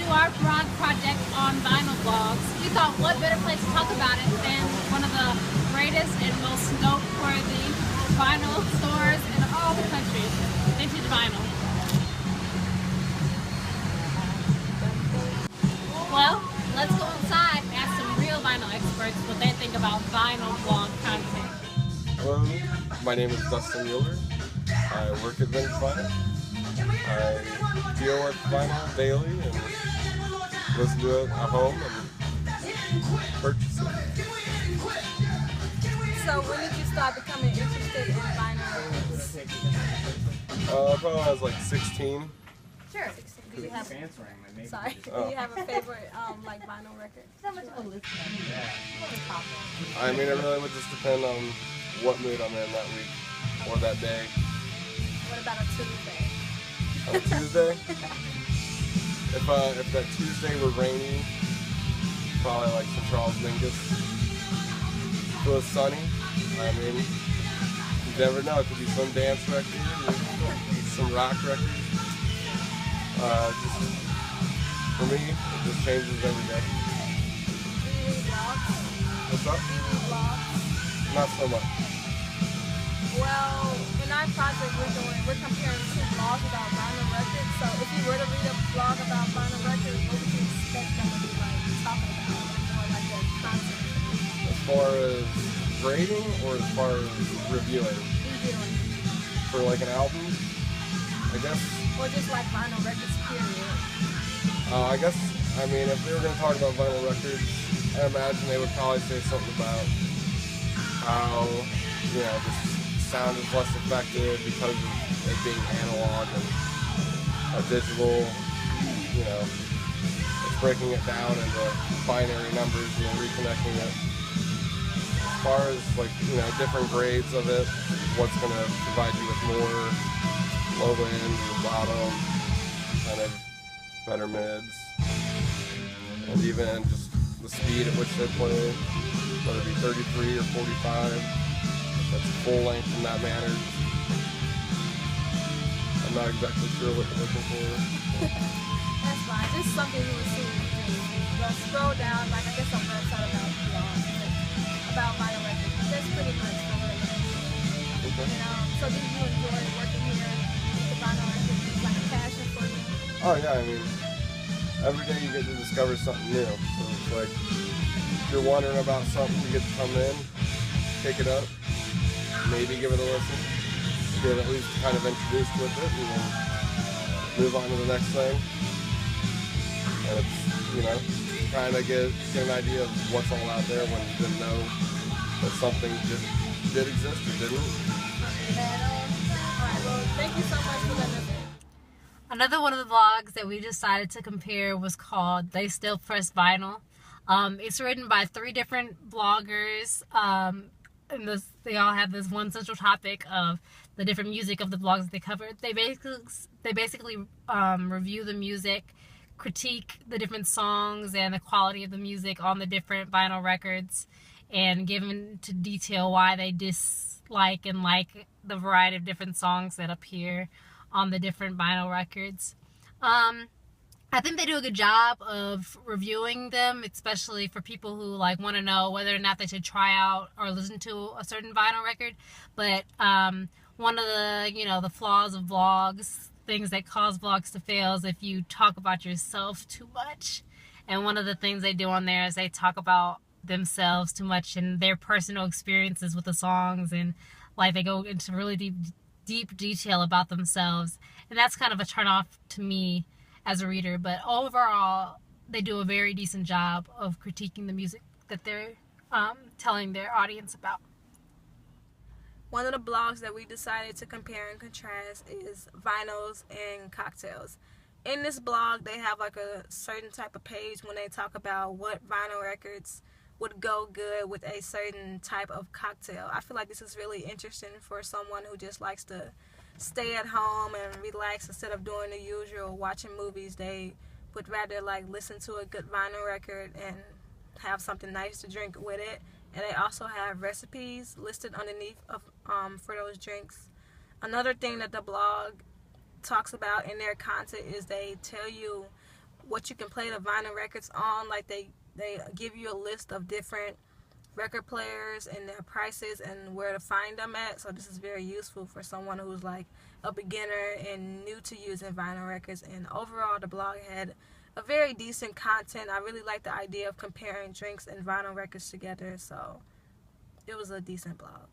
do our blog project on vinyl blogs, we thought what better place to talk about it than one of the greatest and most noteworthy vinyl stores in all the country, Vintage Vinyl. Well, let's go inside and ask some real vinyl experts what they think about vinyl blog content. Hello, my name is Dustin Mueller. I work at Vintage Vinyl. I deal with vinyl daily and listen to it at home and purchase it. So when did you start becoming interested in vinyl records? Probably when I was like 16. Sure. Do you have, sorry, do you have a favorite like vinyl record? I mean, it really would just depend on what mood I'm in that week or that day. What about a Tuesday? On a Tuesday? If that Tuesday were rainy, probably like some Charles Mingus. If it was sunny, I mean, you never know. It could be some dance record, some rock record. Just for me, it just changes every day. Do you read blogs? What's up? Do you read blogs? Not so much. Well, in our project we're comparing two blogs about vinyl records. So if you were to read a blog about vinyl records, what would you expect them to be like talking about? More like their content? As far as grading or as far as reviewing? Reviewing. For like an album, I guess. Or just like vinyl records, period. I guess, I mean, if they were going to talk about vinyl records, I imagine they would probably say something about how, you know, the sound is less effective because of it being analog and digital, you know, it's breaking it down into binary numbers and then reconnecting it. As far as, like, you know, different grades of it, what's going to provide you with more low end or bottom, kind of better mids, and even just the speed at which they play, whether it be 33 or 45, if that's full length in that manner. I'm not exactly sure what you're looking for. That's fine. Just something you would see. Just scroll down, like I guess on the website about vinyl records. That's pretty much the way it is. Okay. So do you enjoy working here with the vinyl records? It's like a passion for you? Oh yeah, I mean, every day you get to discover something new. So it's like, if you're wondering about something, you get to come in, pick it up, maybe give it a listen, get at least kind of introduced with it, and then move on to the next thing. And it's, you know, kind of get an idea of what's all out there when you didn't know that something did exist or didn't. Alright, well, thank you so much for letting us in. Another one of the blogs that we decided to compare was called They Still Press Vinyl. It's written by 3 different bloggers, and they all have this one central topic of the different music of the blogs that they cover. They basically review the music, critique the different songs and the quality of the music on the different vinyl records, and give into detail why they dislike and like the variety of different songs that appear on the different vinyl records. I think they do a good job of reviewing them, especially for people who like want to know whether or not they should try out or listen to a certain vinyl record. But one of the, you know, the flaws of blogs, things that cause blogs to fail, is if you talk about yourself too much. And one of the things they do on there is they talk about themselves too much and their personal experiences with the songs, and like they go into really deep detail about themselves, and that's kind of a turn off to me as a reader. But overall, they do a very decent job of critiquing the music that they're telling their audience about. One of the blogs that we decided to compare and contrast is Vinyls and Cocktails. In this blog, they have like a certain type of page when they talk about what vinyl records would go good with a certain type of cocktail. I feel like this is really interesting for someone who just likes to stay at home and relax instead of doing the usual watching movies. They would rather like listen to a good vinyl record and have something nice to drink with it. And they also have recipes listed underneath of for those drinks. Another thing that the blog talks about in their content is they tell you what you can play the vinyl records on. Like they give you a list of different record players and their prices and where to find them at. So this is very useful for someone who's like a beginner and new to using vinyl records. And overall, the blog had a very decent content. I really like the idea of comparing drinks and vinyl records together, so it was a decent blog.